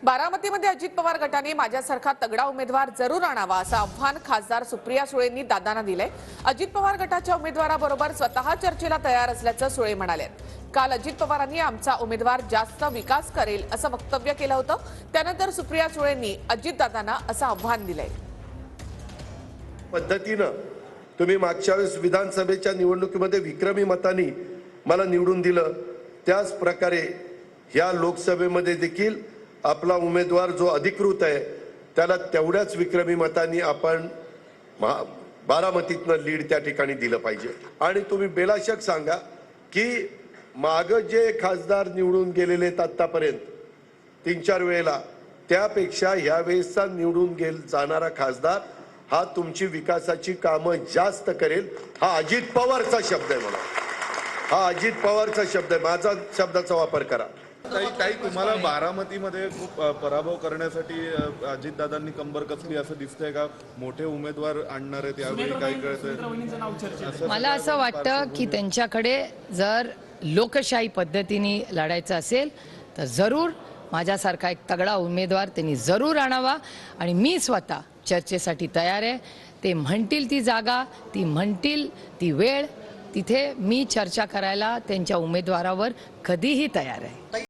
बारामतीमध्ये अजित पवार गटाने माझ्यासारखा तगडा उमेदवार जरूर आणावा असं आव्हान खासदार सुप्रिया सुळेंनी दादांना दिलंय। अजित पवार गटाच्या उमेदवाराबरोबर स्वतः चर्चेला तयार असल्याचं सुळे म्हणाले। काल अजित पवारांनी आमचा उमेदवार जास्त विकास करेल असं वक्तव्य केलं होतं। त्यानंतर सुप्रिया सुळेंनी अजित दादांना असं आव्हान दिलंय। पद्धतीनं तुम्ही मागच्या वेळेस विधानसभेच्या निवडणुकीमध्ये विक्रमी मतांनी मला निवडून दिलं, त्याच प्रकारे या लोकसभेमध्ये देखील आपला उमेदवार जो अधिकृत आहे त्याला तेवढ्याच विक्रमी मतांनी आपण बारामतीतनं लीड त्या ठिकाणी दिलं पाहिजे। आणि तुम्ही बेलाशक सांगा की माग जे खासदार निवडून गेलेले आतापर्यंत 3-4 वेळेला त्यापेक्षा यावेळेसचा निवडून जाणारा खासदार हा तुमची विकासाची कामं जास्त करेल। हा अजित पवारचा शब्द आहे, मला हा अजित पवारचा शब्द आहे, माझा शब्दाचा वापर करा। काही तुम्हाला बारामतीमध्ये खूप पराभव करण्यासाठी अजितदादांनी कंबर कसली असं दिसतंय का? मोठे उमेदवार आणणार आहेत यावेळी काय कळतंय? मला असं वाटतं की त्यांच्याकडे जर लोकशाही पद्धतीने लढायचं असेल तर जरूर माझ्यासारखा एक तगडा उमेदवार त्यांनी जरूर आणावा आणि मी स्वतः चर्चेसाठी तयार आहे। ते म्हणतील ती जागा, ती म्हणतील ती वेळ, तिथे मी चर्चा करायला त्यांच्या उमेदवारावर कधीही तयार आहे।